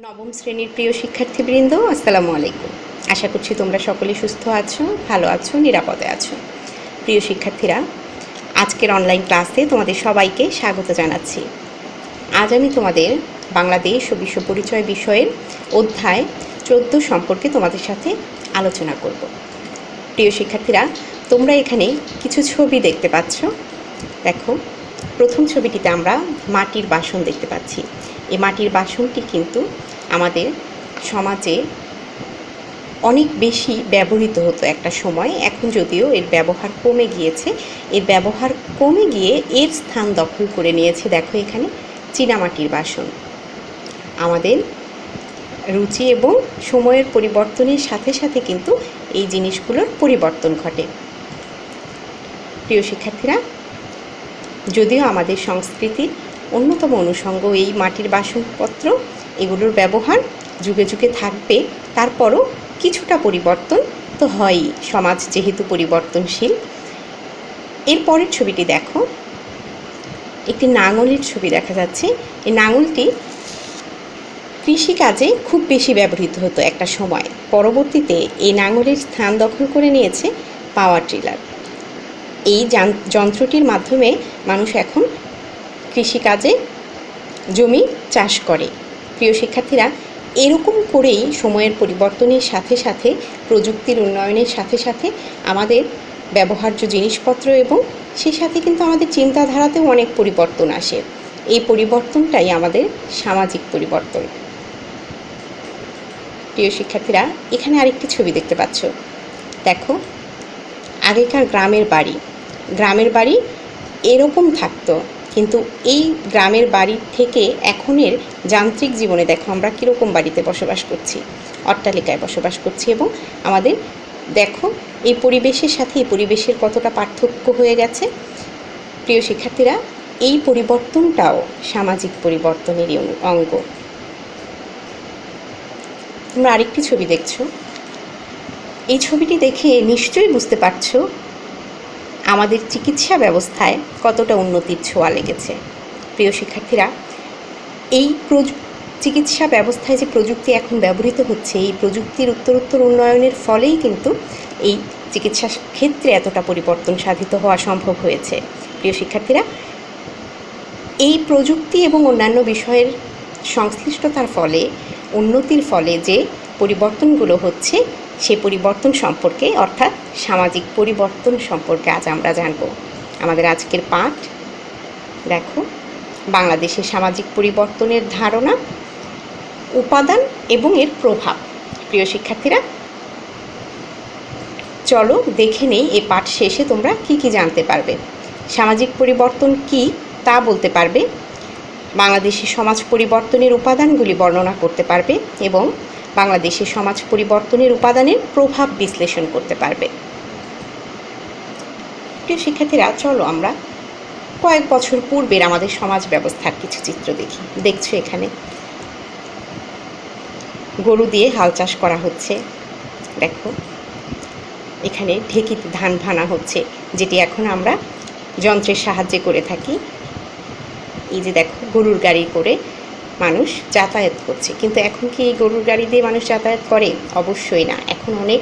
নবম শ্রেণীর প্রিয় শিক্ষার্থীবৃন্দ, আসসালামু আলাইকুম। আশা করছি তোমরা সকলে সুস্থ আছো, ভালো আছো, নিরাপদে আছো। প্রিয় শিক্ষার্থীরা, আজকের অনলাইন ক্লাসে তোমাদের সবাইকে স্বাগত জানাচ্ছি। আজ আমি তোমাদের বাংলাদেশ ও বিশ্ব পরিচয় বিষয়ের অধ্যায় 14 সম্পর্কে তোমাদের সাথে আলোচনা করব। প্রিয় শিক্ষার্থীরা, তোমরা এখানে কিছু ছবি দেখতে পাচ্ছ। দেখো, প্রথম ছবিটিতে আমরা মাটির বাসন দেখতে পাচ্ছি। এই মাটির বাসনটি কিন্তু আমাদের সমাজে অনেক বেশি ব্যবহৃত হতো একটা সময়। এখন যদিও এর ব্যবহার কমে গিয়েছে, এর ব্যবহার কমে গিয়ে এর স্থান দখল করে নিয়েছে। দেখো এখানে চীনামাটির বাসন। আমাদের রুচি এবং সময়ের পরিবর্তনের সাথে সাথে কিন্তু এই জিনিসগুলোর পরিবর্তন ঘটে। প্রিয় শিক্ষার্থীরা, যদিও আমাদের সংস্কৃতির অন্যতম অনুষঙ্গ এই মাটির বাসনপত্র, এগুলোর ব্যবহার যুগে যুগে থাকবে, তারপরও কিছুটা পরিবর্তন তো হয়ই, সমাজ যেহেতু পরিবর্তনশীল। এর পরের ছবিটি দেখো, একটি নাঙলের ছবি দেখা যাচ্ছে। এই নাঙলটি কৃষিকাজে খুব বেশি ব্যবহৃত হতো একটা সময়। পরবর্তীতে এই নাঙলের স্থান দখল করে নিয়েছে পাওয়ার টিলার। এই যন্ত্রটির মাধ্যমে মানুষ এখন কৃষিকাজে জমি চাষ করে। প্রিয় শিক্ষার্থীরা, এরকম করেই সময়ের পরিবর্তনের সাথে সাথে, প্রযুক্তির উন্নয়নের সাথে সাথে আমাদের ব্যবহার্য জিনিসপত্র এবং সেই সাথে কিন্তু আমাদের চিন্তাধারাতেও অনেক পরিবর্তন আসে। এই পরিবর্তনটাই আমাদের সামাজিক পরিবর্তন। প্রিয় শিক্ষার্থীরা, এখানে আরেকটি ছবি দেখতে পাচ্ছ। দেখো, আগেকার গ্রামের বাড়ি এরকম থাকতো, কিন্তু এই গ্রামের বাড়ি থেকে এখনের যান্ত্রিক জীবনে দেখো আমরা কীরকম বাড়িতে বসবাস করছি, অট্টালিকায় বসবাস করছি। এবং আমাদের দেখো এই পরিবেশের সাথে এই পরিবেশের কতটা পার্থক্য হয়ে গেছে। প্রিয় শিক্ষার্থীরা, এই পরিবর্তনটাও সামাজিক পরিবর্তনেরই অঙ্গ। তোমরা আরেকটি ছবি দেখছো। এই ছবিটি দেখে নিশ্চয়ই বুঝতে পারছো আমাদের চিকিৎসা ব্যবস্থায় কতটা উন্নতির ছোঁয়া লেগেছে। প্রিয় শিক্ষার্থীরা, এই চিকিৎসা ব্যবস্থায় যে প্রযুক্তি এখন ব্যবহৃত হচ্ছে, এই প্রযুক্তির উত্তরোত্তর উন্নয়নের ফলেই কিন্তু এই চিকিৎসা ক্ষেত্রে এতটা পরিবর্তন সাধিত হওয়া সম্ভব হয়েছে। প্রিয় শিক্ষার্থীরা, এই প্রযুক্তি এবং অন্যান্য বিষয়ের সংশ্লিষ্টতার ফলে, উন্নতির ফলে যে পরিবর্তনগুলো হচ্ছে, সে পরিবর্তন সম্পর্কে, অর্থাৎ সামাজিক পরিবর্তন সম্পর্কে আজ আমরা জানব। আমাদের আজকের পাঠ দেখো, বাংলাদেশের সামাজিক পরিবর্তনের ধারণা, উপাদান এবং এর প্রভাব। প্রিয় শিক্ষার্থীরা, চলো দেখে নেই এই পাঠ শেষে তোমরা কি কি জানতে পারবে। সামাজিক পরিবর্তন কি তা বলতে পারবে, বাংলাদেশের সমাজ পরিবর্তনের উপাদানগুলি বর্ণনা করতে পারবে এবং বাংলাদেশের সমাজ পরিবর্তনের উপাদানের প্রভাব বিশ্লেষণ করতে পারবে। প্রিয় শিক্ষার্থীরা, চলো আমরা কয়েক বছর পূর্বের আমাদের সমাজ ব্যবস্থার কিছু চিত্র দেখি। দেখছো এখানে গরু দিয়ে হাল চাষ করা হচ্ছে। দেখো এখানে ঢেকিতে ধান ভানা হচ্ছে, যেটি এখন আমরা যন্ত্রের সাহায্যে করে থাকি। এই যে দেখো, গরুর গাড়ি করে মানুষ যাতায়াত করছে। কিন্তু এখন কি এই গরুর গাড়ি দিয়ে মানুষ যাতায়াত করে? অবশ্যই না। এখন অনেক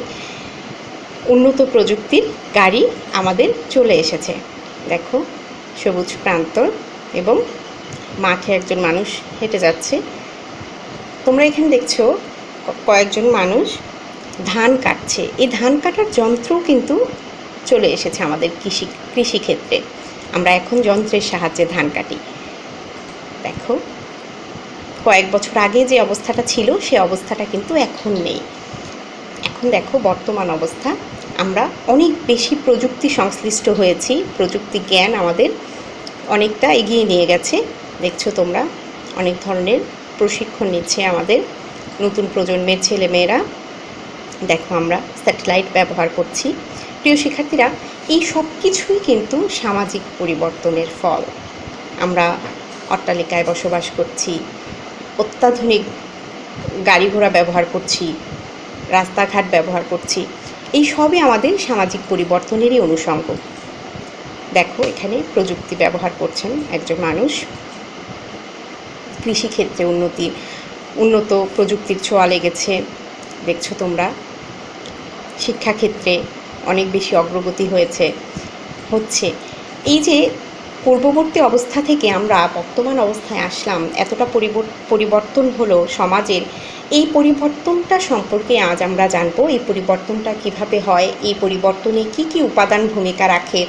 উন্নত প্রযুক্তির গাড়ি আমাদের চলে এসেছে। দেখো, সবুজ প্রান্তর এবং মাঠে একজন মানুষ হেঁটে যাচ্ছে। তোমরা এখানে দেখছো কয়েকজন মানুষ ধান কাটছে। এই ধান কাটার যন্ত্রও কিন্তু চলে এসেছে আমাদের কৃষিক্ষেত্রে। আমরা এখন যন্ত্রের সাহায্যে ধান কাটি। দেখো, কয়েক বছর আগে যে অবস্থাটা ছিল, সে অবস্থাটা কিন্তু এখন নেই। এখন দেখো বর্তমান অবস্থা, আমরা অনেক বেশি প্রযুক্তি সংশ্লিষ্ট হয়েছি। প্রযুক্তি জ্ঞান আমাদের অনেকটা এগিয়ে নিয়ে গেছে। দেখছো তোমরা, অনেক ধরনের প্রশিক্ষণ নিচ্ছে আমাদের নতুন প্রজন্মের ছেলেমেয়েরা। দেখো, আমরা স্যাটেলাইট ব্যবহার করছি। প্রিয় শিক্ষার্থীরা, এই সব কিছুই কিন্তু সামাজিক পরিবর্তনের ফল। আমরা অট্টালিকায় বসবাস করছি, অত্যাধুনিক গাড়ি ঘোড়া ব্যবহার করছি, রাস্তাঘাট ব্যবহার করছি। এই সবই আমাদের সামাজিক পরিবর্তনেরই অনুষঙ্গ। দেখো, এখানে প্রযুক্তি ব্যবহার করছেন একজন মানুষ কৃষিক্ষেত্রে উন্নতি উন্নত প্রযুক্তির ছোঁয়া লেগেছে, দেখছো তোমরা। শিক্ষাক্ষেত্রে অনেক বেশি অগ্রগতি হচ্ছে। এই যে পূর্ববর্তী অবস্থা থেকে আমরা বর্তমান অবস্থায় আসলাম, এতটা পরিবর্তন হলো সমাজের, এই পরিবর্তনটা সম্পর্কে আজ আমরা জানবো। এই পরিবর্তনটা কিভাবে হয়, এই পরিবর্তনে কি কি উপাদান ভূমিকা রাখে,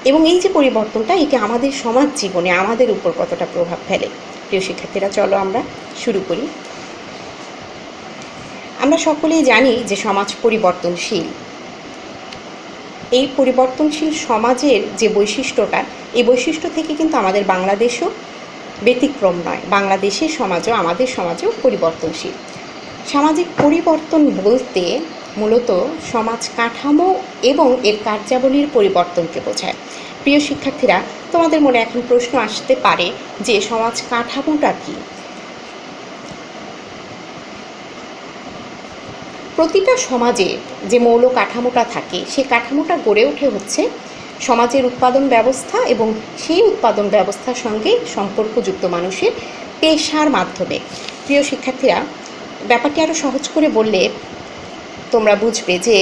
এবং এই যে পরিবর্তনটা এটি আমাদের সমাজ জীবনে আমাদের উপর কতটা প্রভাব ফেলে। প্রিয় শিক্ষার্থীরা, চলো আমরা শুরু করি। আমরা সকলেই জানি যে সমাজ পরিবর্তনশীল। এই পরিবর্তনশীল সমাজের যে বৈশিষ্ট্যটা, এই বৈশিষ্ট্য থেকে কিন্তু আমাদের বাংলাদেশও ব্যতিক্রম নয়। বাংলাদেশের সমাজও আমাদের সমাজও পরিবর্তনশীল। সামাজিক পরিবর্তন বলতে মূলত সমাজ কাঠামো এবং এর কার্যাবলীর পরিবর্তনকে বোঝায়। প্রিয় শিক্ষার্থীরা, তোমাদের মনে এখন প্রশ্ন আসতে পারে যে সমাজ কাঠামোটা কী? প্রতিটা সমাজে যে মৌল কাঠামোটা থাকে, সেই কাঠামোটা গড়ে ওঠে হচ্ছে সমাজের উৎপাদন ব্যবস্থা এবং সেই উৎপাদন ব্যবস্থার সঙ্গে সম্পর্কযুক্ত মানুষের পেশার মাধ্যমে। প্রিয় শিক্ষার্থীরা, ব্যাপারটি আরও সহজ করে বললে তোমরা বুঝবে যে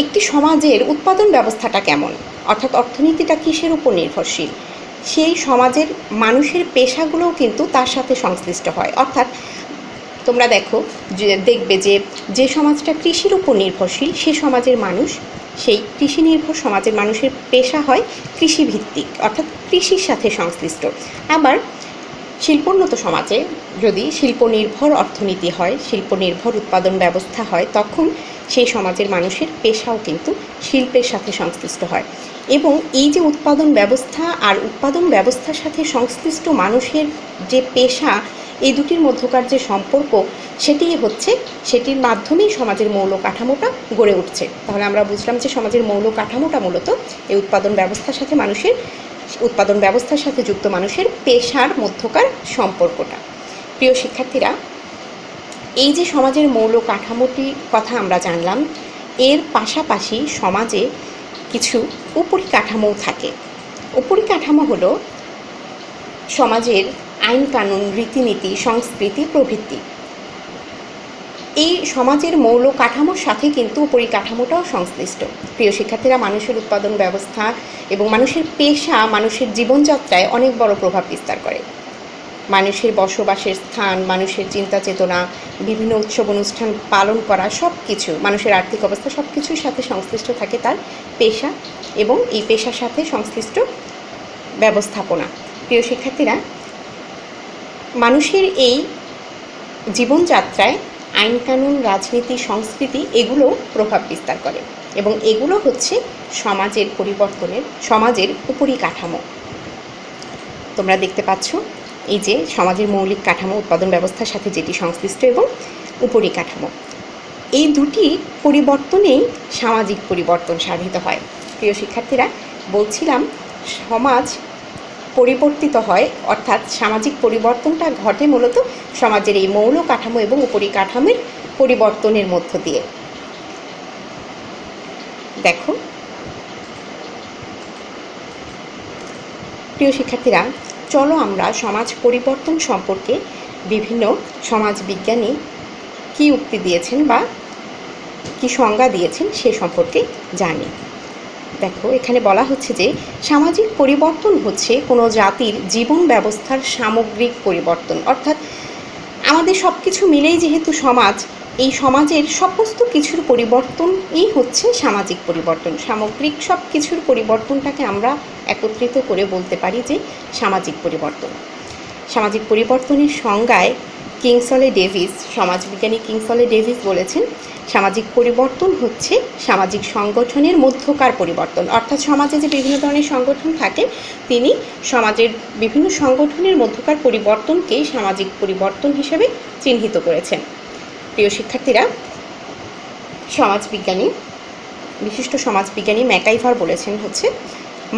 একটি সমাজের উৎপাদন ব্যবস্থাটা কেমন, অর্থাৎ অর্থনীতিটা কিসের উপর নির্ভরশীল, সেই সমাজের মানুষের পেশাগুলোও কিন্তু তার সাথে সংশ্লিষ্ট হয়। অর্থাৎ তোমরা দেখবে যে সমাজটা কৃষির উপর নির্ভরশীল, সে সমাজের মানুষ, সেই কৃষি নির্ভর সমাজের মানুষের পেশা হয় কৃষিভিত্তিক, অর্থাৎ কৃষির সাথে সংশ্লিষ্ট। আবার শিল্পোন্নত সমাজে যদি শিল্প নির্ভর অর্থনীতি হয়, শিল্প নির্ভর উৎপাদন ব্যবস্থা হয়, তখন সেই সমাজের মানুষের পেশাও কিন্তু শিল্পের সাথে সংশ্লিষ্ট হয়। এবং এই যে উৎপাদন ব্যবস্থা আর উৎপাদন ব্যবস্থার সাথে সংশ্লিষ্ট মানুষের যে পেশা, এই দুটির মধ্যকার যে সম্পর্ক, সেটির মাধ্যমেই সমাজের মৌল কাঠামোটা গড়ে উঠছে। তাহলে আমরা বুঝলাম যে সমাজের মৌল কাঠামোটা মূলত এই উৎপাদন ব্যবস্থার সাথে যুক্ত মানুষের পেশার মধ্যকার সম্পর্কটা। প্রিয় শিক্ষার্থীরা, এই যে সমাজের মৌল কাঠামোটির কথা আমরা জানলাম, এর পাশাপাশি সমাজে কিছু উপরিকাঠামোও থাকে। উপরিকাঠামো হলো সমাজের আইন কানুন, রীতিনীতি, সংস্কৃতি প্রভৃতি। এই সমাজের মৌল কাঠামোর সাথে কিন্তু পরিকাঠামোটাও সংশ্লিষ্ট। প্রিয় শিক্ষার্থীরা, মানুষের উৎপাদন ব্যবস্থা এবং মানুষের পেশা মানুষের জীবনযাত্রায় অনেক বড় প্রভাব বিস্তার করে। মানুষের বসবাসের স্থান, মানুষের চিন্তা চেতনা, বিভিন্ন উৎসব অনুষ্ঠান পালন করা, সব কিছু, মানুষের আর্থিক অবস্থা, সব কিছুর সাথে সংশ্লিষ্ট থাকে তার পেশা এবং এই পেশার সাথে সংশ্লিষ্ট ব্যবস্থাপনা। প্রিয় শিক্ষার্থীরা, মানুষের এই জীবনযাত্রায় আইন কানুন, রাজনীতি, সংস্কৃতি এগুলো প্রভাব বিস্তার করে এবং এগুলো হচ্ছে সমাজের পরিবর্তনের, সমাজের উপরিকাঠামো। তোমরা দেখতে পাচ্ছ এই যে সমাজের মৌলিক কাঠামো, উৎপাদন ব্যবস্থার সাথে যেটি সংশ্লিষ্ট, এবং উপরিকাঠামো, এই দুটি পরিবর্তনেই সামাজিক পরিবর্তন সাধিত হয়। প্রিয় শিক্ষার্থীরা, বলছিলাম সমাজ পরিবর্তিত হয়, অর্থাৎ সামাজিক পরিবর্তনটা ঘটে মূলত সমাজের এই মৌল কাঠামো এবং উপরিকাঠামোর পরিবর্তনের মধ্য দিয়ে। দেখো প্রিয় শিক্ষার্থীরা, চলো আমরা সমাজ পরিবর্তন সম্পর্কে বিভিন্ন সমাজবিজ্ঞানী কী উক্তি দিয়েছেন বা কী সংজ্ঞা দিয়েছেন সে সম্পর্কে জানি। দেখো, এখানে বলা হচ্ছে যে সামাজিক পরিবর্তন হচ্ছে কোনো জাতির জীবন ব্যবস্থার সামগ্রিক পরিবর্তন। অর্থাৎ আমাদের সব কিছু মিলেই যেহেতু সমাজ, এই সমাজের সমস্ত কিছুর পরিবর্তনই হচ্ছে সামাজিক পরিবর্তন। সামগ্রিক সব কিছুর পরিবর্তনটাকে আমরা একত্রিত করে বলতে পারি যে সামাজিক পরিবর্তন। সামাজিক পরিবর্তনের সংজ্ঞায় সমাজবিজ্ঞানী কিংসলে ডেভিস বলেছেন, সামাজিক পরিবর্তন হচ্ছে সামাজিক সংগঠনের মধ্যকার পরিবর্তন। অর্থাৎ সমাজে যে বিভিন্ন ধরনের সংগঠন থাকে, তিনি সমাজের বিভিন্ন সংগঠনের মধ্যকার পরিবর্তনকেই সামাজিক পরিবর্তন হিসেবে চিহ্নিত করেছেন। প্রিয় শিক্ষার্থীরা, বিশিষ্ট সমাজবিজ্ঞানী ম্যাকাইভার বলেছেন হচ্ছে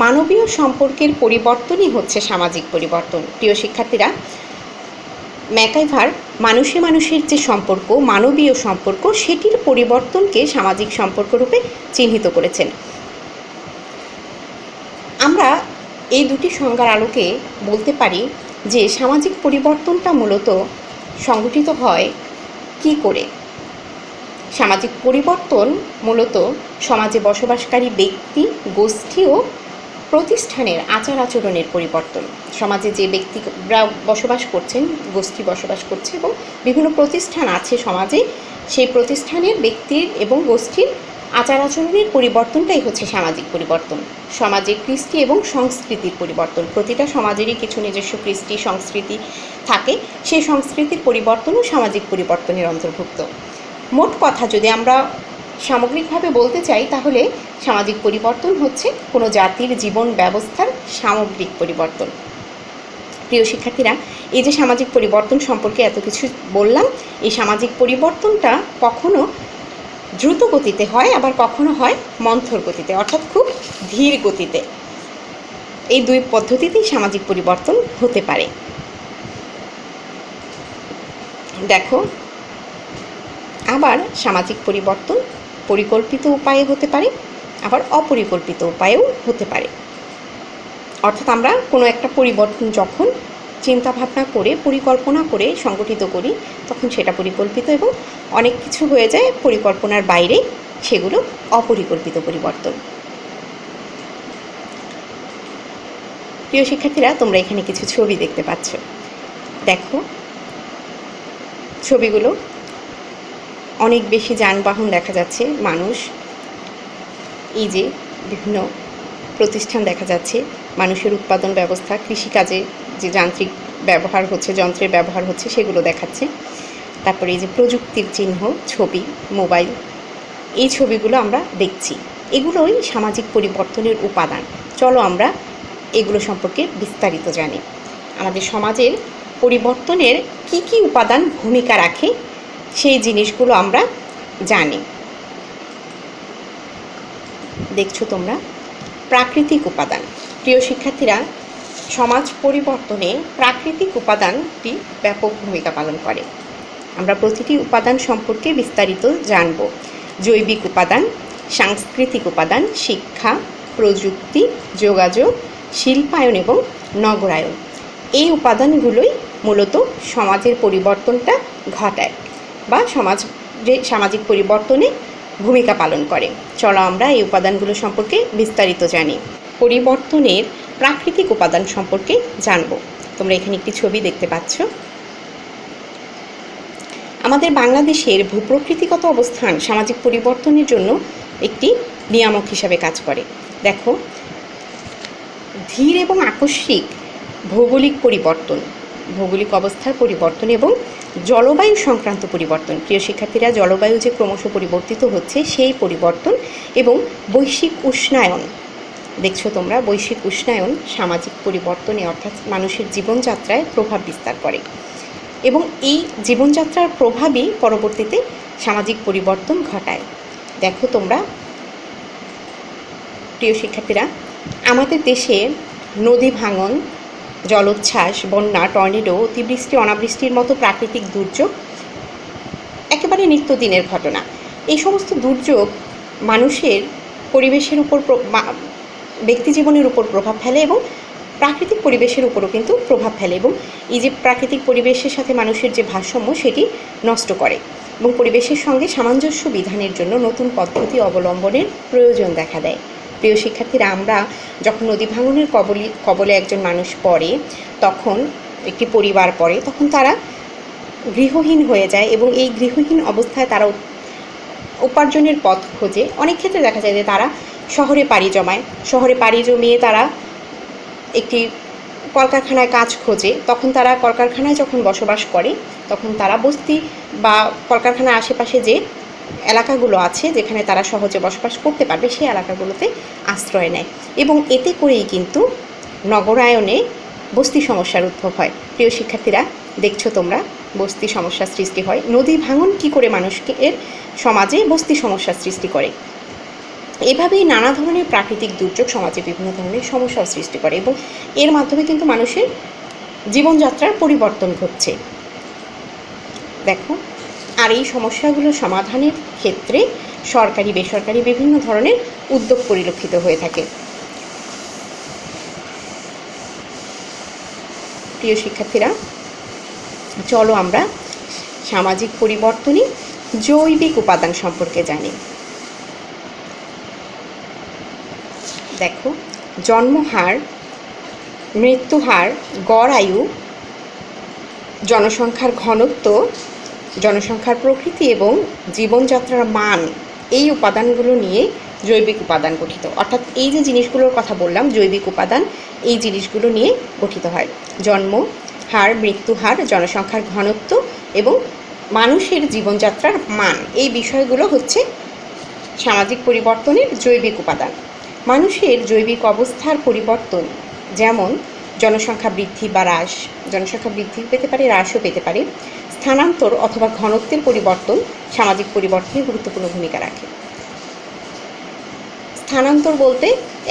মানবীয় সম্পর্কের পরিবর্তনই হচ্ছে সামাজিক পরিবর্তন। প্রিয় শিক্ষার্থীরা, ম্যাকাইভার মানুষের যে সম্পর্ক, মানবীয় সম্পর্ক, সেটির পরিবর্তনকে সামাজিক সম্পর্ক রূপে চিহ্নিত করেছেন। আমরা এই দুটি সংজ্ঞার আলোকে বলতে পারি যে সামাজিক পরিবর্তনটা মূলত সংগঠিত হয় কি করে? সামাজিক পরিবর্তন মূলত সমাজে বসবাসকারী ব্যক্তি, গোষ্ঠী ও প্রতিষ্ঠানের আচার আচরণের পরিবর্তন। সমাজে যে ব্যক্তিরা বসবাস করছেন, গোষ্ঠী বসবাস করছে এবং বিভিন্ন প্রতিষ্ঠান আছে সমাজে, সেই প্রতিষ্ঠানের ব্যক্তির এবং গোষ্ঠীর আচার আচরণের পরিবর্তনটাই হচ্ছে সামাজিক পরিবর্তন। সমাজের কৃষ্টি এবং সংস্কৃতির পরিবর্তন। প্রতিটা সমাজেরই কিছু নিজস্ব কৃষ্টি সংস্কৃতি থাকে, সেই সংস্কৃতির পরিবর্তনও সামাজিক পরিবর্তনের অন্তর্ভুক্ত। মোট কথা যদি আমরা সামগ্রিকভাবে বলতে চাই, তাহলে সামাজিক পরিবর্তন হচ্ছে কোনো জাতির জীবন ব্যবস্থার সামগ্রিক পরিবর্তন। প্রিয় শিক্ষার্থীরা, এই যে সামাজিক পরিবর্তন সম্পর্কে এত কিছু বললাম, এই সামাজিক পরিবর্তনটা কখনো দ্রুত গতিতে হয়, আবার কখনো হয় মন্থর গতিতে, অর্থাৎ খুব ধীর গতিতে। এই দুই পদ্ধতিতেই সামাজিক পরিবর্তন হতে পারে। দেখো, আবার সামাজিক পরিবর্তন পরিকল্পিত উপায়ে হতে পারে, আবার অপরিকল্পিত উপায়েও হতে পারে। অর্থাৎ আমরা কোনো একটা পরিবর্তন যখন চিন্তা ভাবনা করে পরিকল্পনা করে সংগঠিত করি, তখন সেটা পরিকল্পিত, এবং অনেক কিছু হয়ে যায় পরিকল্পনার বাইরে, সেগুলো অপরিকল্পিত পরিবর্তন। প্রিয় শিক্ষার্থীরা, তোমরা এখানে কিছু ছবি দেখতে পাচ্ছ। দেখো, ছবিগুলো অনেক বেশি যানবাহন দেখা যাচ্ছে, মানুষ, এই যে বিভিন্ন প্রতিষ্ঠান দেখা যাচ্ছে, মানুষের উৎপাদন ব্যবস্থা, কৃষিকাজে যে যান্ত্রিক ব্যবহার হচ্ছে, যন্ত্রের ব্যবহার হচ্ছে, সেগুলো দেখাচ্ছে। তারপরে এই যে প্রযুক্তির চিহ্ন, ছবি, মোবাইল, এই ছবিগুলো আমরা দেখছি। এগুলোই সামাজিক পরিবর্তনের উপাদান। চলো আমরা এগুলো সম্পর্কে বিস্তারিত জানি। আমাদের সমাজের পরিবর্তনের কি কি উপাদান ভূমিকা রাখে, সেই জিনিসগুলো আমরা জানি। দেখছো তোমরা, প্রাকৃতিক উপাদান। প্রিয় শিক্ষার্থীরা, সমাজ পরিবর্তনে প্রাকৃতিক উপাদানটি ব্যাপক ভূমিকা পালন করে। আমরা প্রতিটি উপাদান সম্পর্কে বিস্তারিত জানব। জৈবিক উপাদান, সাংস্কৃতিক উপাদান, শিক্ষা, প্রযুক্তি, যোগাযোগ, শিল্পায়ন এবং নগরায়ন। এই উপাদানগুলোই মূলত সমাজের পরিবর্তনটা ঘটায় বা সামাজিক পরিবর্তনে ভূমিকা পালন করে। চলো আমরা এই উপাদানগুলো সম্পর্কে বিস্তারিত জানি। পরিবর্তনের প্রাকৃতিক উপাদান সম্পর্কে জানব। তোমরা এখানে একটি ছবি দেখতে পাচ্ছ। আমাদের বাংলাদেশের ভূপ্রকৃতিগত অবস্থান সামাজিক পরিবর্তনের জন্য একটি নিয়ামক হিসাবে কাজ করে। দেখো, ধীর এবং আকস্মিক ভৌগোলিক পরিবর্তন, ভৌগোলিক অবস্থার পরিবর্তন এবং জলবায়ু সংক্রান্ত পরিবর্তন। প্রিয় শিক্ষার্থীরা, জলবায়ু যে ক্রমশ পরিবর্তিত হচ্ছে, সেই পরিবর্তন এবং বৈশ্বিক উষ্ণায়ন, দেখছো তোমরা, বৈশ্বিক উষ্ণায়ন সামাজিক পরিবর্তনে অর্থাৎ মানুষের জীবনযাত্রায় প্রভাব বিস্তার করে, এবং এই জীবনযাত্রার প্রভাবই পরবর্তীতে সামাজিক পরিবর্তন ঘটায়। দেখো তোমরা, প্রিয় শিক্ষার্থীরা, আমাদের দেশে নদী ভাঙন, জলোচ্ছ্বাস, বন্যা, টর্নেডো, অতিবৃষ্টি, অনাবৃষ্টির মতো প্রাকৃতিক দুর্যোগ একেবারে নিত্যদিনের ঘটনা। এই সমস্ত দুর্যোগ মানুষের পরিবেশের উপর, ব্যক্তি জীবনের উপর প্রভাব ফেলে এবং প্রাকৃতিক পরিবেশের উপরও কিন্তু প্রভাব ফেলে, এবং এই যে প্রাকৃতিক পরিবেশের সাথে মানুষের যে ভারসাম্য, সেটি নষ্ট করে, এবং পরিবেশের সঙ্গে সামঞ্জস্য বিধানের জন্য নতুন পদ্ধতি অবলম্বনের প্রয়োজন দেখা দেয়। প্রিয় শিক্ষার্থীরা, আমরা যখন নদী ভাঙনের কবলে একজন মানুষ পড়ে, তখন একটি পরিবার পড়ে, তখন তারা গৃহহীন হয়ে যায়, এবং এই গৃহহীন অবস্থায় তারা উপার্জনের পথ খোঁজে। অনেক ক্ষেত্রে দেখা যায় যে তারা শহরে পাড়ি জমায়, শহরে পাড়ি জমিয়ে তারা একটি কলকারখানায় কাজ খোঁজে। তখন তারা কলকারখানায় যখন বসবাস করে, তখন তারা বস্তি বা কলকারখানার আশেপাশে যে এলাকাগুলো আছে, যেখানে তারা সহজে বসবাস করতে পারবে, সেই এলাকাগুলোতে আশ্রয় নেয়, এবং এতে করেই কিন্তু নগরায়নে বস্তি সমস্যার উদ্ভব হয়। প্রিয় শিক্ষার্থীরা, দেখছো তোমরা, বস্তি সমস্যার সৃষ্টি হয়। নদী ভাঙন কী করে মানুষকে এর সমাজে বস্তি সমস্যার সৃষ্টি করে। এভাবেই নানা ধরনের প্রাকৃতিক দুর্যোগ সমাজে বিভিন্ন ধরনের সমস্যার সৃষ্টি করে, এবং এর মাধ্যমে কিন্তু মানুষের জীবনযাত্রার পরিবর্তন ঘটছে। দেখো, আর এই সমস্যাগুলো সমাধানের ক্ষেত্রে সরকারি বেসরকারি বিভিন্ন ধরনের উদ্যোগ পরিলক্ষিত হয়ে থাকে। প্রিয় শিক্ষার্থীরা, চলো আমরা সামাজিক পরিবর্তনে জৈবিক উপাদান সম্পর্কে জানি। দেখো, জন্মহার, মৃত্যুহার, গড় আয়ু, জনসংখ্যার ঘনত্ব, জনসংখ্যার প্রকৃতি এবং জীবনযাত্রার মান, এই উপাদানগুলো নিয়ে জৈবিক উপাদান গঠিত। অর্থাৎ এই যে জিনিসগুলোর কথা বললাম, জৈবিক উপাদান, এই জিনিসগুলো নিয়ে গঠিত হয়। জন্ম হার, মৃত্যু হার, জনসংখ্যার ঘনত্ব এবং মানুষের জীবনযাত্রার মান, এই বিষয়গুলো হচ্ছে সামাজিক পরিবর্তনের জৈবিক উপাদান। মানুষের জৈবিক অবস্থার পরিবর্তন, যেমন জনসংখ্যা বৃদ্ধি বা হ্রাস, জনসংখ্যা বৃদ্ধি পেতে পারে, হ্রাসও পেতে পারে, স্থানান্তর অথবা ঘনত্বের পরিবর্তন সামাজিক পরিবর্তনে গুরুত্বপূর্ণ ভূমিকা রাখে। স্থানান্তর বলতে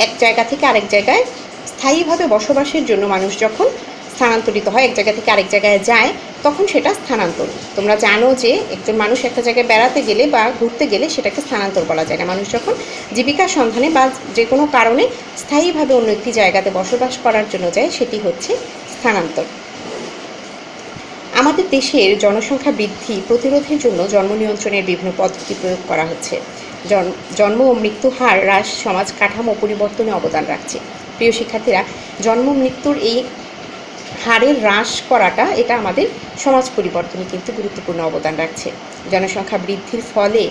এক জায়গা থেকে আরেক জায়গায় স্থায়ীভাবে বসবাসের জন্য মানুষ যখন স্থানান্তরিত হয়, এক জায়গা থেকে আরেক জায়গায় যায়, তখন সেটা স্থানান্তর। তোমরা জানো যে একজন মানুষ একটা জায়গায় বেড়াতে গেলে বা ঘুরতে গেলে সেটাকে স্থানান্তর বলা যায় না। মানুষ যখন জীবিকার সন্ধানে বা যে কোনো কারণে স্থায়ীভাবে অন্য একটি জায়গাতে বসবাস করার জন্য যায়, সেটি হচ্ছে স্থানান্তর। আমাদের দেশের জনসংখ্যা বৃদ্ধি প্রতিরোধের জন্য জন্ম নিয়ন্ত্রণের বিভিন্ন পদ্ধতি প্রয়োগ করা হচ্ছে। জন্ম ও মৃত্যু হার হ্রাস সমাজ কাঠামো পরিবর্তনে অবদান রাখছে। প্রিয় শিক্ষার্থীরা, জন্ম মৃত্যুর এই হারের হ্রাস করাটা, এটা আমাদের সমাজ পরিবর্তনে কিন্তু গুরুত্বপূর্ণ অবদান রাখছে। জনসংখ্যা বৃদ্ধির ফলে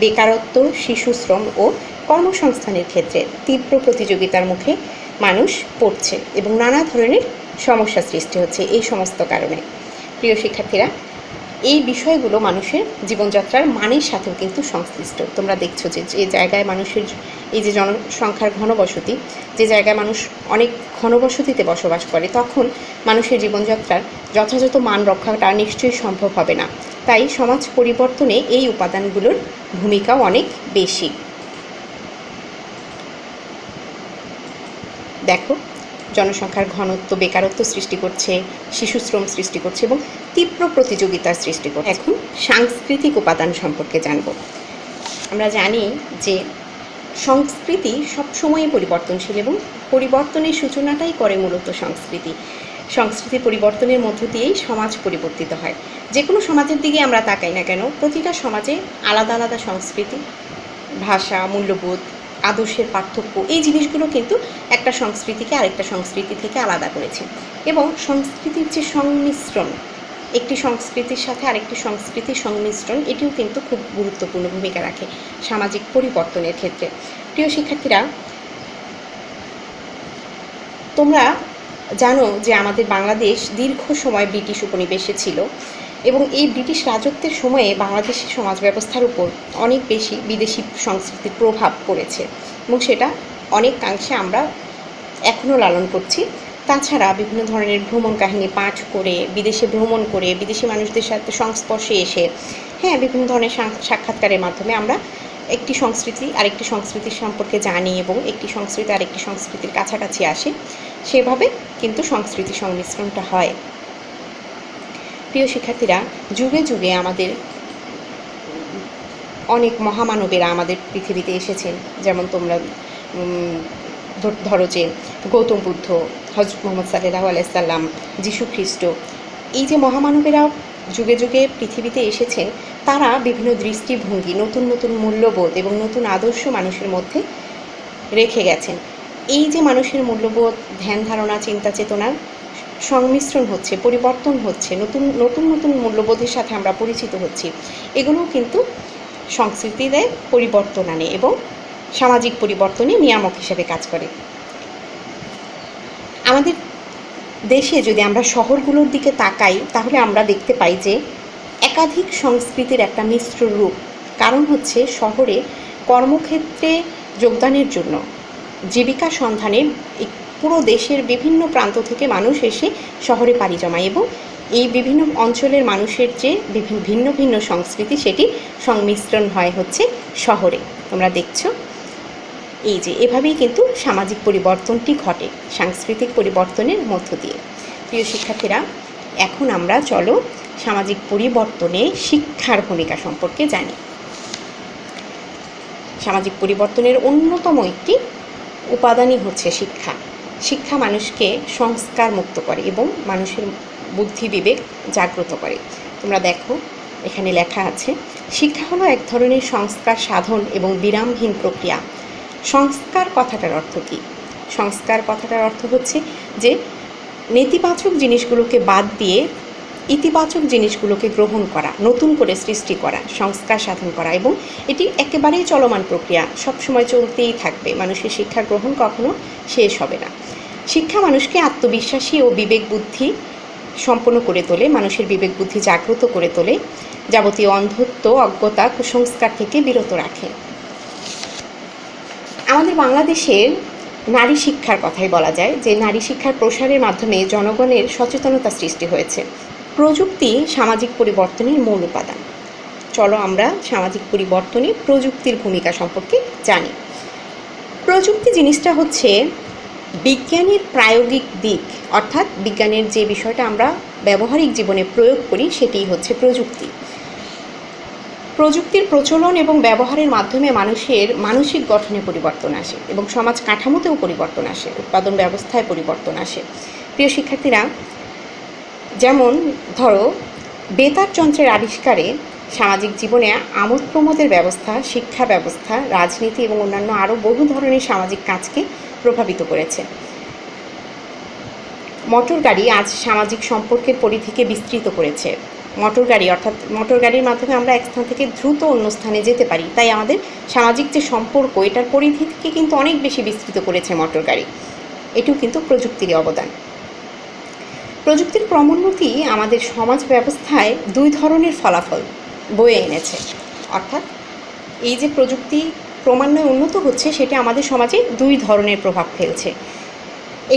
বেকারত্ব, শিশুশ্রম ও কর্মসংস্থানের ক্ষেত্রে তীব্র প্রতিযোগিতার মুখে মানুষ পড়ছে এবং নানা ধরনের সমস্যা সৃষ্টি হচ্ছে এই সমস্ত কারণে। প্রিয় শিক্ষার্থীরা, এই বিষয়গুলো মানুষের জীবনযাত্রার মানের সাথেও কিন্তু সংশ্লিষ্ট। তোমরা দেখছো যে যে জায়গায় মানুষের এই যে জনসংখ্যার ঘনবসতি, যে জায়গায় মানুষ অনেক ঘনবসতিতে বসবাস করে, তখন মানুষের জীবনযাত্রার যথাযথ মান রক্ষাটা নিশ্চয়ই সম্ভব হবে না। তাই সমাজ পরিবর্তনে এই উপাদানগুলোর ভূমিকাও অনেক বেশি। দেখো, জনসংখ্যার ঘনত্ব বেকারত্ব সৃষ্টি করছে, শিশুশ্রম সৃষ্টি করছে এবং তীব্র প্রতিযোগিতার সৃষ্টি করছে। এখন সাংস্কৃতিক উপাদান সম্পর্কে জানব। আমরা জানি যে সংস্কৃতি সবসময়ই পরিবর্তনশীল এবং পরিবর্তনের সূচনাটাই করে মূলত সংস্কৃতি। সংস্কৃতি পরিবর্তনের মধ্য দিয়েই সমাজ পরিবর্তিত হয়। যে কোনো সমাজের দিকে আমরা তাকাই না কেন, প্রতিটা সমাজে আলাদা আলাদা সংস্কৃতি, ভাষা, মূল্যবোধ, আদর্শের পার্থক্য, এই জিনিসগুলো কিন্তু একটা সংস্কৃতিকে আরেকটা সংস্কৃতি থেকে আলাদা করেছে। এবং সংস্কৃতির যে সংমিশ্রণ, একটি সংস্কৃতির সাথে আরেকটি সংস্কৃতির সংমিশ্রণ, এটিও কিন্তু খুব গুরুত্বপূর্ণ ভূমিকা রাখে সামাজিক পরিবর্তনের ক্ষেত্রে। প্রিয় শিক্ষার্থীরা, তোমরা জানো যে আমাদের বাংলাদেশ দীর্ঘ সময় ব্রিটিশ উপনিবেশে ছিল এবং এই ব্রিটিশ রাজত্বের সময়ে বাংলাদেশের সমাজ ব্যবস্থার উপর অনেক বেশি বিদেশি সংস্কৃতির প্রভাব পড়েছে এবং সেটা অনেকাংশে আমরা এখনও লালন করছি। তাছাড়া বিভিন্ন ধরনের ভ্রমণ কাহিনী পাঠ করে, বিদেশে ভ্রমণ করে, বিদেশি মানুষদের সাথে সংস্পর্শে এসে, বিভিন্ন ধরনের সাক্ষাৎকারের মাধ্যমে আমরা একটি সংস্কৃতি আরেকটি সংস্কৃতির সম্পর্কে জানি এবং একটি সংস্কৃতি আরেকটি সংস্কৃতির কাছাকাছি আসে। সেভাবে কিন্তু সংস্কৃতি সংমিশ্রণটা হয়। প্রিয় শিক্ষার্থীরা, যুগে যুগে আমাদের অনেক মহামানবেরা আমাদের পৃথিবীতে এসেছেন। যেমন তোমরা ধরো যে গৌতম বুদ্ধ, হযরত মুহাম্মদ সাল্লাল্লাহু আলাইহি সাল্লাম, যীশু খ্রিস্ট, এই যে মহামানবেরা যুগে যুগে পৃথিবীতে এসেছেন, তারা বিভিন্ন দৃষ্টিভঙ্গি, নতুন নতুন মূল্যবোধ এবং নতুন আদর্শ মানুষের মধ্যে রেখে গেছেন। এই যে মানুষের মূল্যবোধ, ধ্যান ধারণা, চিন্তা চেতনার সংমিশ্রণ হচ্ছে, পরিবর্তন হচ্ছে, নতুন নতুন নতুন মূল্যবোধের সাথে আমরা পরিচিত হচ্ছি, এগুলোও কিন্তু সংস্কৃতিতে পরিবর্তন আনে এবং সামাজিক পরিবর্তনে নিয়ামক হিসেবে কাজ করে। আমাদের দেশে যদি আমরা শহরগুলোর দিকে তাকাই, তাহলে আমরা দেখতে পাই যে একাধিক সংস্কৃতির একটা মিশ্র রূপ। কারণ হচ্ছে, শহরে কর্মক্ষেত্রে যোগদানের জন্য, জীবিকা সন্ধানে পুরো দেশের বিভিন্ন প্রান্ত থেকে মানুষ এসে শহরে পাড়ি জমায় এবং এই বিভিন্ন অঞ্চলের মানুষের যে ভিন্ন ভিন্ন সংস্কৃতি, সেটি সংমিশ্রণ হয় হচ্ছে শহরে। তোমরা দেখছো এই যে এভাবেই কিন্তু সামাজিক পরিবর্তনটি ঘটে, সাংস্কৃতিক পরিবর্তনের মধ্য দিয়ে। প্রিয় শিক্ষার্থীরা, এখন আমরা চলো সামাজিক পরিবর্তনে শিক্ষার ভূমিকা সম্পর্কে জানি। সামাজিক পরিবর্তনের অন্যতম একটি উপাদানই হচ্ছে শিক্ষা। শিক্ষা মানুষকে সংস্কার মুক্ত করে এবং মানুষের বুদ্ধি বিবেক জাগ্রত করে। তোমরা দেখো, এখানে লেখা আছে, শিক্ষা হলো এক ধরনের সংস্কার সাধন এবং বিরামহীন প্রক্রিয়া। সংস্কার কথাটার অর্থ কী? সংস্কার কথাটার অর্থ হচ্ছে যে নেতিবাচক জিনিসগুলোকে বাদ দিয়ে ইতিবাচক জিনিসগুলোকে গ্রহণ করা, নতুন করে সৃষ্টি করা, সংস্কার সাধন করা, এবং এটি একেবারেই চলমান প্রক্রিয়া, সবসময় চলতেই থাকবে। মানুষের শিক্ষা গ্রহণ কখনো শেষ হবে না। শিক্ষা মানুষকে আত্মবিশ্বাসী ও বিবেক বুদ্ধি সম্পন্ন করে তোলে, মানুষের বিবেক বুদ্ধি জাগ্রত করে তোলে, যাবতীয় অন্ধত্ব, অজ্ঞতা, কুসংস্কার থেকে বিরত রাখে। আমাদের বাংলাদেশের নারী শিক্ষার কথাই বলা যায় যে নারী শিক্ষার প্রসারের মাধ্যমে জনগণের সচেতনতা সৃষ্টি হয়েছে। প্রযুক্তি সামাজিক পরিবর্তনের মূল উপাদান। চলো আমরা সামাজিক পরিবর্তনে প্রযুক্তির ভূমিকা সম্পর্কে জানি। প্রযুক্তি জিনিসটা হচ্ছে বিজ্ঞানের প্রায়োগিক দিক, অর্থাৎ বিজ্ঞানের যে বিষয়টা আমরা ব্যবহারিক জীবনে প্রয়োগ করি সেটিই হচ্ছে প্রযুক্তি। প্রযুক্তির প্রচলন এবং ব্যবহারের মাধ্যমে মানুষের মানসিক গঠনে পরিবর্তন আসে এবং সমাজ কাঠামোতেও পরিবর্তন আসে, উৎপাদন ব্যবস্থায় পরিবর্তন আসে। প্রিয় শিক্ষার্থীরা, যেমন ধরো বেতার যন্ত্রের আবিষ্কারে সামাজিক জীবনে আমোদ প্রমোদের ব্যবস্থা, শিক্ষা ব্যবস্থা, রাজনীতি এবং অন্যান্য আরও বহু ধরনের সামাজিক কাজকে প্রভাবিত করেছে। মোটর গাড়ি আজ সামাজিক সম্পর্কের পরিধিকে বিস্তৃত করেছে। মোটর গাড়ি অর্থাৎ মোটর গাড়ির মাধ্যমে আমরা এক স্থান থেকে দ্রুত অন্য স্থানে যেতে পারি, তাই আমাদের সামাজিক যে সম্পর্ক এটার পরিধিকে কিন্তু অনেক বেশি বিস্তৃত করেছে মোটর গাড়ি। এটিও কিন্তু প্রযুক্তিরই অবদান। প্রযুক্তির ক্রমোন্নতি আমাদের সমাজ ব্যবস্থায় দুই ধরনের ফলাফল বয়ে এনেছে, অর্থাৎ এই যে প্রযুক্তি ক্রমান্বয়ে উন্নত হচ্ছে সেটা আমাদের সমাজে দুই ধরনের প্রভাব ফেলছে।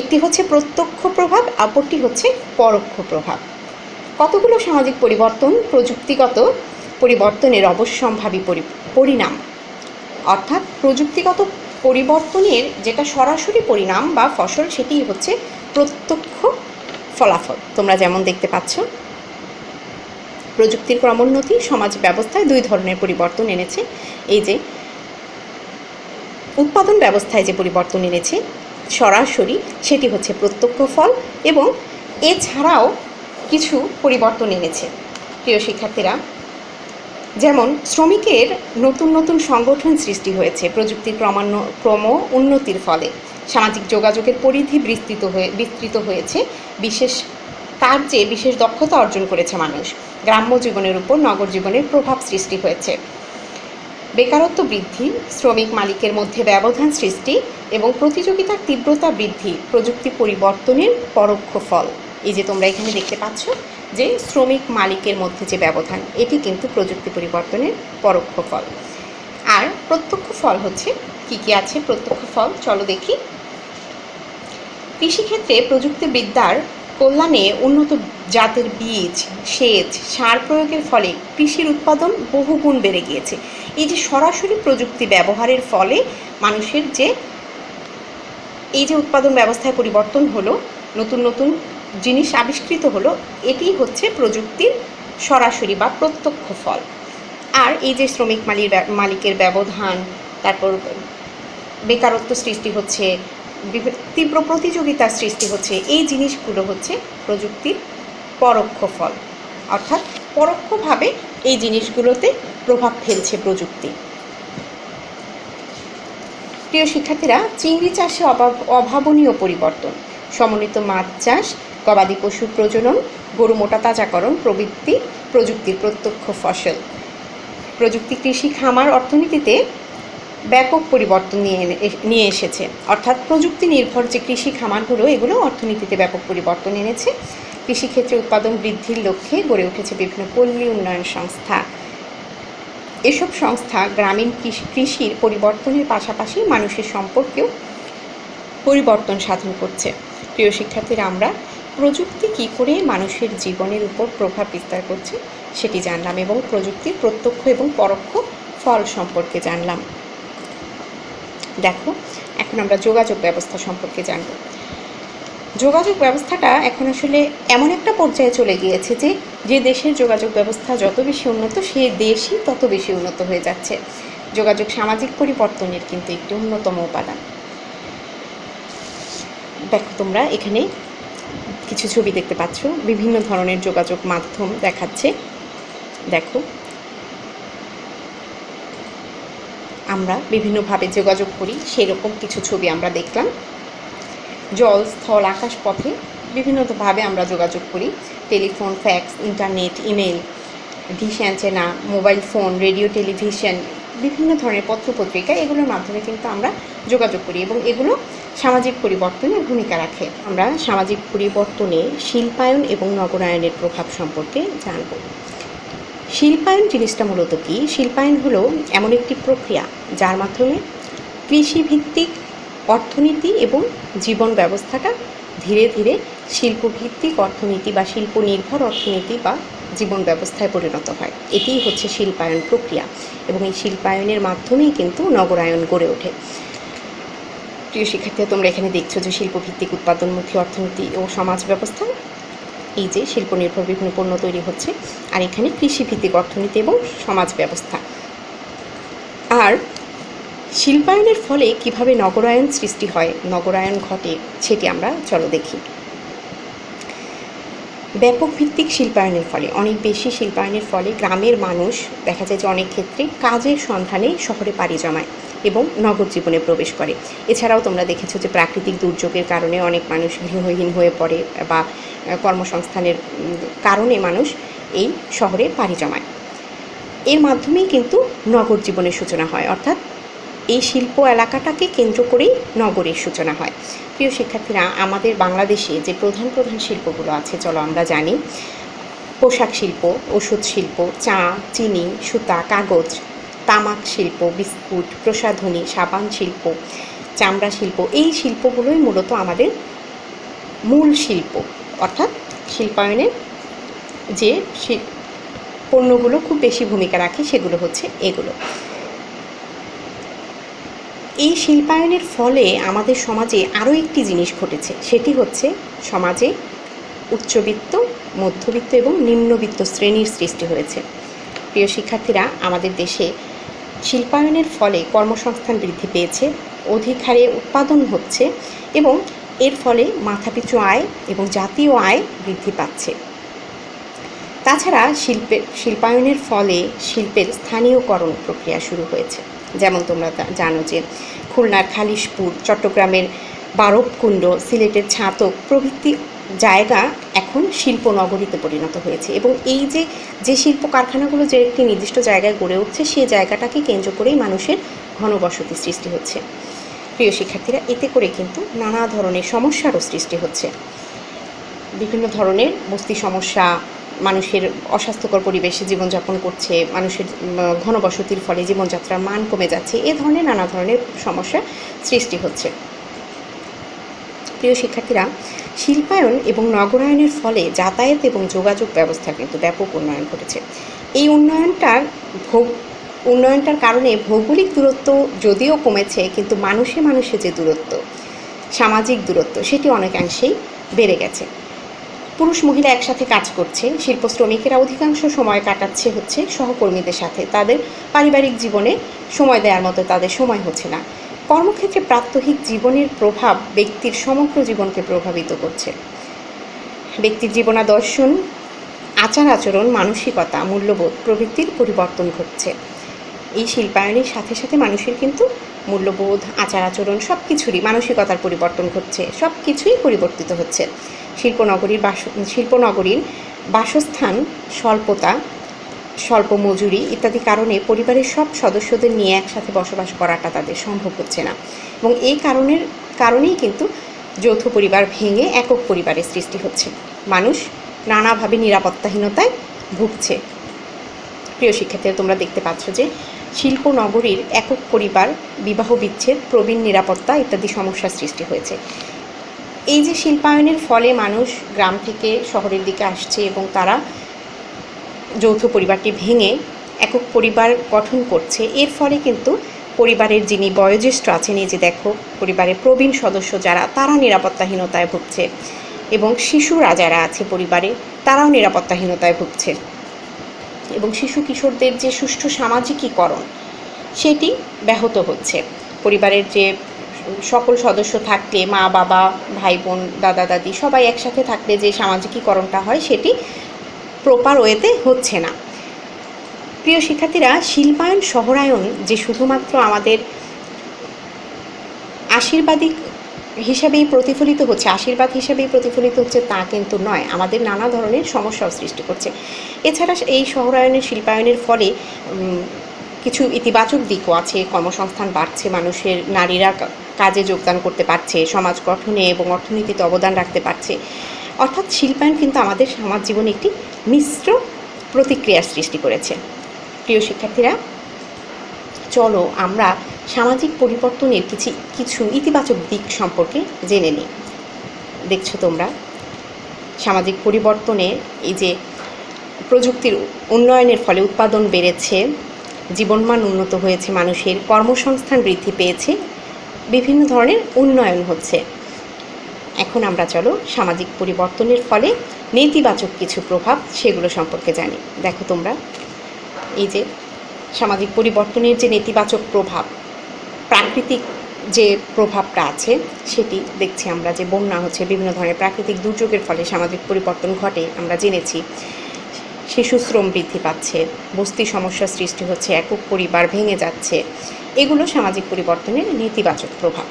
একটি হচ্ছে প্রত্যক্ষ প্রভাব, অপরটি হচ্ছে পরোক্ষ প্রভাব। কতগুলো সামাজিক পরিবর্তন প্রযুক্তিগত পরিবর্তনের অবশ্যম্ভাবী পরিণাম, অর্থাৎ প্রযুক্তিগত পরিবর্তনের যেটা সরাসরি পরিণাম বা ফসল সেটিই হচ্ছে প্রত্যক্ষ ফলাফল। তোমরা যেমন দেখতে পাচ্ছ, প্রযুক্তির ক্রমোন্নতি সমাজ ব্যবস্থায় দুই ধরনের পরিবর্তন এনেছে। এই যে উৎপাদন ব্যবস্থায় যে পরিবর্তন এনেছে সরাসরি, সেটি হচ্ছে প্রত্যক্ষ ফল, এবং এছাড়াও কিছু পরিবর্তন এনেছে। প্রিয় শিক্ষার্থীরা, যেমন শ্রমিকের নতুন নতুন সংগঠন সৃষ্টি হয়েছে প্রযুক্তির ক্রম উন্নতির ফলে। সামাজিক যোগাযোগের পরিধি বিস্তৃত হয়েছে, বিশেষ কার্যে বিশেষ দক্ষতা অর্জন করেছে মানুষ। গ্রাম্য জীবনের উপর নগর জীবনের প্রভাব সৃষ্টি হয়েছে। বেকারত্ব বৃদ্ধি, শ্রমিক মালিকের মধ্যে ব্যবধান সৃষ্টি এবং প্রতিযোগিতার তীব্রতা বৃদ্ধি প্রযুক্তি পরিবর্তনের পরোক্ষ ফল। এই যে তোমরা এখানে দেখতে পাচ্ছ যে শ্রমিক মালিকের মধ্যে যে ব্যবধান, এটি কিন্তু প্রযুক্তি পরিবর্তনের পরোক্ষ ফল। আর প্রত্যক্ষ ফল হচ্ছে কি কি আছে প্রত্যক্ষ ফল, চলো দেখি। কৃষিক্ষেত্রে প্রযুক্তিবিদ্যার কল্যাণে উন্নত জাতের বীজ, সেচ, সার প্রয়োগের ফলে কৃষির উৎপাদন বহুগুণ বেড়ে গিয়েছে। এই যে সরাসরি প্রযুক্তি ব্যবহারের ফলে মানুষের যে এই যে উৎপাদন ব্যবস্থায় পরিবর্তন হলো, নতুন নতুন জিনিস আবিষ্কৃত হলো, এটি হচ্ছে প্রযুক্তির সরাসরি বা প্রত্যক্ষ ফল। আর এই যে শ্রমিক মালিকের ব্যবধান, তারপর বেকারত্ব সৃষ্টি হচ্ছে, তীব্র প্রতিযোগিতার সৃষ্টি হচ্ছে, এই জিনিসগুলো হচ্ছে প্রযুক্তির পরোক্ষ ফল, অর্থাৎ পরোক্ষভাবে এই জিনিসগুলোতে প্রভাব ফেলছে প্রযুক্তি। প্রিয় শিক্ষার্থীরা, চিংড়ি চাষে অভাবনীয় পরিবর্তন, সমন্বিত মাছ চাষ, গবাদি পশুর প্রজনন, গরু মোটা তাজাকরণ প্রভৃতি প্রযুক্তির প্রত্যক্ষ ফসল। প্রযুক্তি কৃষি খামার অর্থনীতিতে ব্যাপক পরিবর্তন নিয়ে এসেছে, অর্থাৎ প্রযুক্তি নির্ভর যে কৃষি খামারগুলো এগুলো অর্থনীতিতে ব্যাপক পরিবর্তন এনেছে। কৃষিক্ষেত্রে উৎপাদন বৃদ্ধির লক্ষ্যে গড়ে উঠেছে বিভিন্ন পল্লী উন্নয়ন সংস্থা। এসব সংস্থা গ্রামীণ কৃষির পরিবর্তনের পাশাপাশি মানুষের সম্পর্কেও পরিবর্তন সাধন করছে। প্রিয় শিক্ষার্থীরা, আমরা প্রযুক্তি কী করে মানুষের জীবনের উপর প্রভাব বিস্তার করছে সেটি জানলাম এবং প্রযুক্তির প্রত্যক্ষ এবং পরোক্ষ ফল সম্পর্কে জানলাম। দেখো, এখন আমরা যোগাযোগ ব্যবস্থা সম্পর্কে জানব। যোগাযোগ ব্যবস্থাটা এখন আসলে এমন একটা পর্যায়ে চলে গিয়েছে যে দেশের যোগাযোগ ব্যবস্থা যত বেশি উন্নত, সেই দেশই তত বেশি উন্নত হয়ে যাচ্ছে। যোগাযোগ সামাজিক পরিবর্তনের কিন্তু একটি অন্যতম উপাদান। দেখো, তোমরা এখানে কিছু ছবি দেখতে পাচ্ছ, বিভিন্ন ধরনের যোগাযোগ মাধ্যম দেখাচ্ছে। দেখো আমরা বিভিন্নভাবে যোগাযোগ করি, সেরকম কিছু ছবি আমরা দেখলাম। জল, স্থল, আকাশ পথে বিভিন্নভাবে আমরা যোগাযোগ করি। Telephone, fax, internet, email, dish antenna, mobile phone, radio, television, বিভিন্ন ধরনের পত্রপত্রিকা, এগুলোর মাধ্যমে কিন্তু আমরা যোগাযোগ করি এবং এগুলো সামাজিক পরিবর্তনে ভূমিকা রাখে। আমরা সামাজিক পরিবর্তনে শিল্পায়ন এবং নগরায়নের প্রভাব সম্পর্কে জানব। শিল্পায়ন জিনিসটা মূলত কি? শিল্পায়ন হলো এমন একটি প্রক্রিয়া যার মাধ্যমে কৃষিভিত্তিক অর্থনীতি এবং জীবন ব্যবস্থাটা ধীরে ধীরে শিল্পভিত্তিক অর্থনীতি বা শিল্প নির্ভর অর্থনীতি বা জীবন ব্যবস্থায় পরিণত হয়। এটিই হচ্ছে শিল্পায়ন প্রক্রিয়া এবং এই শিল্পায়নের মাধ্যমেই কিন্তু নগরায়ন গড়ে ওঠে। প্রিয় শিক্ষার্থীরা, তোমরা এখানে দেখছো যে শিল্পভিত্তিক উৎপাদনমুখী অর্থনীতি ও সমাজ ব্যবস্থা, এই যে শিল্প নির্ভর বিভিন্ন পণ্য তৈরি হচ্ছে, আর এখানে কৃষিভিত্তিক অর্থনীতি এবং সমাজ ব্যবস্থা। আর শিল্পায়নের ফলে কিভাবে নগরায়ন সৃষ্টি হয়, নগরায়ন ঘটে, সেটি আমরা চলো দেখি। ব্যাপক ভিত্তিক শিল্পায়নের ফলে, অনেক বেশি শিল্পায়নের ফলে গ্রামের মানুষ দেখা যায় যে অনেক ক্ষেত্রে কাজের সন্ধানে শহরে পাড়ি জমায় এবং নগর জীবনে প্রবেশ করে। এছাড়াও তোমরা দেখেছো যে প্রাকৃতিক দুর্যোগের কারণে অনেক মানুষ গৃহহীন হয়ে পড়ে বা কর্মসংস্থানের কারণে মানুষ এই শহরে পাড়ি জমায়। এর মাধ্যমেই কিন্তু নগর জীবনের সূচনা হয়, অর্থাৎ এই শিল্প এলাকাটাকে কেন্দ্র করেই নগরের সূচনা হয়। প্রিয় শিক্ষার্থীরা, আমাদের বাংলাদেশে যে প্রধান প্রধান শিল্পগুলো আছে চলো আমরা জানি। পোশাক শিল্প, ওষুধ শিল্প, চা, চিনি, সুতা, কাগজ, তামাক শিল্প, বিস্কুট, প্রসাধনী, সাবান শিল্প, চামড়া শিল্প, এই শিল্পগুলোই মূলত আমাদের মূল শিল্প, অর্থাৎ শিল্পায়নের যে পণ্যগুলো খুব বেশি ভূমিকা রাখে সেগুলো হচ্ছে এগুলো। এই শিল্পায়নের ফলে আমাদের সমাজে আরও একটি জিনিস ঘটেছে, সেটি হচ্ছে সমাজে উচ্চবিত্ত, মধ্যবিত্ত এবং নিম্নবিত্ত শ্রেণীর সৃষ্টি হয়েছে। প্রিয় শিক্ষার্থীরা, আমাদের দেশে শিল্পায়নের ফলে কর্মসংস্থান বৃদ্ধি পেয়েছে, অধিক হারে উৎপাদন হচ্ছে এবং এর ফলে মাথাপিছু আয় এবং জাতীয় আয় বৃদ্ধি পাচ্ছে। তাছাড়া শিল্পায়নের ফলে শিল্পের স্থানীয়করণ প্রক্রিয়া শুরু হয়েছে। যেমন তোমরা জানো যে খুলনার খালিশপুর, চট্টগ্রামের বারবকুণ্ড, সিলেটের ছাতক প্রভৃতি জায়গা এখন শিল্প নগরীতে পরিণত হয়েছে এবং এই যে শিল্প কারখানাগুলো যে একটি নির্দিষ্ট জায়গায় গড়ে উঠছে, সেই জায়গাটাকে কেন্দ্র করেই মানুষের ঘনবসতি সৃষ্টি হচ্ছে। প্রিয় শিক্ষার্থীরা, এতে করে কিন্তু নানা ধরনের সমস্যারও সৃষ্টি হচ্ছে। বিভিন্ন ধরনের বস্তি সমস্যা, মানুষের অস্বাস্থ্যকর পরিবেশে জীবনযাপন করছে, মানুষের ঘনবসতির ফলে জীবনযাত্রার মান কমে যাচ্ছে, এ ধরনের নানা ধরনের সমস্যা সৃষ্টি হচ্ছে। প্রিয় শিক্ষার্থীরা, শিল্পায়ন এবং নগরায়নের ফলে যাতায়াত এবং যোগাযোগ ব্যবস্থার কিন্তু ব্যাপক উন্নয়ন ঘটেছে। এই উন্নয়নটার কারণে ভৌগোলিক দূরত্ব যদিও কমেছে, কিন্তু মানুষে মানুষে যে দূরত্ব, সামাজিক দূরত্ব, সেটি অনেকাংশেই বেড়ে গেছে। পুরুষ মহিলা একসাথে কাজ করছে, শিল্প শ্রমিকেরা অধিকাংশ সময় কাটাচ্ছে হচ্ছে সহকর্মীদের সাথে, তাদের পারিবারিক জীবনে সময় দেওয়ার মতো তাদের সময় হচ্ছে না। কর্মক্ষেত্রে প্রাত্যহিক জীবনের প্রভাব ব্যক্তির সমগ্র জীবনকে প্রভাবিত করছে। ব্যক্তির জীবনাদর্শন, আচার আচরণ, মানসিকতা, মূল্যবোধ প্রভৃতির পরিবর্তন ঘটছে। এই শিল্পায়নের সাথে সাথে মানুষের কিন্তু মূল্যবোধ, আচার আচরণ সব কিছুরই মানসিকতার পরিবর্তন ঘটছে, সব কিছুই পরিবর্তিত হচ্ছে। শিল্পনগরীর বাসস্থান স্বল্পতা, স্বল্প মজুরি ইত্যাদি কারণে পরিবারের সব সদস্যদের নিয়ে একসাথে বসবাস করাটা তাদের সম্ভব হচ্ছে না এবং এই কারণেই কিন্তু যৌথ পরিবার ভেঙে একক পরিবারের সৃষ্টি হচ্ছে। মানুষ নানাভাবে নিরাপত্তাহীনতায় ভুগছে। প্রিয় শিক্ষার্থীরা, তোমরা দেখতে পাচ্ছ যে শিল্পনগরীর একক পরিবার, বিবাহ বিচ্ছেদ, প্রবীণ নিরাপত্তা ইত্যাদি সমস্যার সৃষ্টি হয়েছে। এই যে শিল্পায়নের ফলে মানুষ গ্রাম থেকে শহরের দিকে আসছে এবং তারা যৌথ পরিবারটি ভেঙে একক পরিবার গঠন করছে, এর ফলে কিন্তু পরিবারের যিনি বয়োজ্যেষ্ঠ আছেন, এই যে দেখো পরিবারের প্রবীণ সদস্য যারা, তারা নিরাপত্তাহীনতায় ভুগছে এবং শিশুরা যারা আছে পরিবারে, তারাও নিরাপত্তাহীনতায় ভুগছে এবং শিশু কিশোরদের যে সুষ্ঠু সামাজিকীকরণ সেটি ব্যাহত হচ্ছে। পরিবারের যে সকল সদস্য থাকলে, মা বাবা, ভাই বোন, দাদা দাদি সবাই একসাথে থাকলে যে সামাজিকীকরণটা হয় সেটি প্রপার ওয়েতে হচ্ছে না। প্রিয় শিক্ষার্থীরা, শিল্পায়ন শহরায়ন যে শুধুমাত্র আমাদের আশীর্বাদী হিসাবেই প্রতিফলিত হচ্ছে, আশীর্বাদ হিসাবেই প্রতিফলিত হচ্ছে তা কিন্তু নয়, আমাদের নানা ধরনের সমস্যাও সৃষ্টি করছে। এছাড়া এই শহরায়নের শিল্পায়নের ফলে কিছু ইতিবাচক দিকও আছে। কর্মসংস্থান বাড়ছে, মানুষের নারীরা কাজে যোগদান করতে পারছে, সমাজ গঠনে এবং অর্থনীতিতে অবদান রাখতে পারছে। অর্থাৎ শিল্পায়ন কিন্তু আমাদের সমাজ জীবনে একটি মিশ্র প্রতিক্রিয়ার সৃষ্টি করেছে। প্রিয় শিক্ষার্থীরা, চলো আমরা সামাজিক পরিবর্তনের কিছু ইতিবাচক দিক সম্পর্কে জেনে নিই। দেখছো তোমরা, সামাজিক পরিবর্তনে এই যে প্রযুক্তির উন্নয়নের ফলে উৎপাদন বেড়েছে, জীবনমান উন্নত হয়েছে, মানুষের কর্মসংস্থান বৃদ্ধি পেয়েছে, বিভিন্ন ধরনের উন্নয়ন হচ্ছে। এখন আমরা চলো সামাজিক পরিবর্তনের ফলে নেতিবাচক কিছু প্রভাব সেগুলো সম্পর্কে জানি। দেখো তোমরা, এই যে সামাজিক পরিবর্তনের যে নেতিবাচক প্রভাব, প্রাকৃতিক যে প্রভাবটা আছে সেটি দেখছি আমরা, যে বন্যা হচ্ছে, বিভিন্ন ধরনের প্রাকৃতিক দুর্যোগের ফলে সামাজিক পরিবর্তন ঘটে আমরা জেনেছি। শিশু শ্রম বৃদ্ধি পাচ্ছে, বস্তি সমস্যার সৃষ্টি হচ্ছে, একক পরিবার ভেঙে যাচ্ছে, এগুলো সামাজিক পরিবর্তনের নেতিবাচক প্রভাব।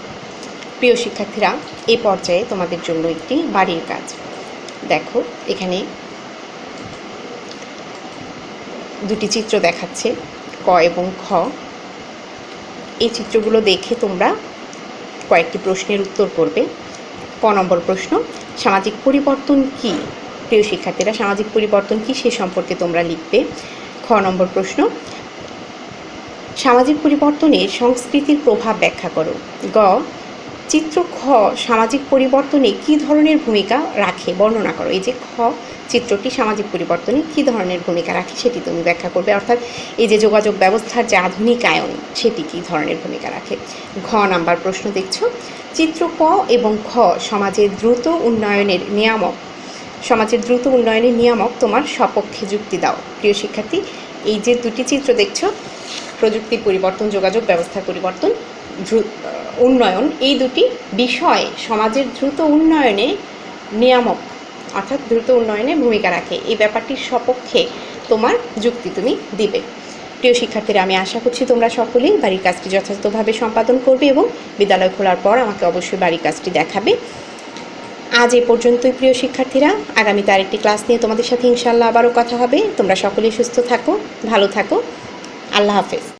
প্রিয় শিক্ষার্থীরা, এই পর্যায়ে তোমাদের জন্য একটি বাড়ির কাজ। দেখো, এখানে দুটি চিত্র দেখাচ্ছে, ক এবং খ। এই চিত্রগুলো দেখে তোমরা কয়েকটি প্রশ্নের উত্তর করবে। ক নম্বর প্রশ্ন, সামাজিক পরিবর্তন কী? প্রিয় শিক্ষার্থীরা, সামাজিক পরিবর্তন কী সে সম্পর্কে তোমরা লিখবে। খ নম্বর প্রশ্ন, সামাজিক পরিবর্তনের সংস্কৃতির প্রভাব ব্যাখ্যা করো। গ, চিত্র খ সামাজিক পরিবর্তনে কী ধরনের ভূমিকা রাখে বর্ণনা করো। এই যে খ চিত্রটি সামাজিক পরিবর্তনে কী ধরনের ভূমিকা রাখে সেটি তুমি ব্যাখ্যা করবে, অর্থাৎ এই যে যোগাযোগ ব্যবস্থার যে আধুনিকায়ন সেটি কী ধরনের ভূমিকা রাখে। ঘ নাম্বার প্রশ্ন দেখছো, চিত্র ক এবং খ সমাজের দ্রুত উন্নয়নের নিয়ামক, সমাজের দ্রুত উন্নয়নের নিয়ামক তোমার সপক্ষে যুক্তি দাও। প্রিয় শিক্ষার্থী, এই যে দুটি চিত্র দেখছো, প্রযুক্তির পরিবর্তন, যোগাযোগ ব্যবস্থার পরিবর্তন, উন্নয়ন, এই দুটি বিষয় সমাজের দ্রুত উন্নয়নে নিয়ামক, অর্থাৎ দ্রুত উন্নয়নে ভূমিকা রাখে, এই ব্যাপারটির সপক্ষে তোমার যুক্তি তুমি দিবে। প্রিয় শিক্ষার্থীরা, আমি আশা করছি তোমরা সকলেই বাড়ির কাজটি যথাযথভাবে সম্পাদন করবে এবং বিদ্যালয় খোলার পর আমাকে অবশ্যই বাড়ির কাজটি দেখাবে। আজ এ পর্যন্তই প্রিয় শিক্ষার্থীরা, আগামীতে আরেকটি ক্লাস নিয়ে তোমাদের সাথে ইনশাআল্লাহ আবারও কথা হবে। তোমরা সকলেই সুস্থ থাকো, ভালো থাকো, আল্লাহ হাফেজ।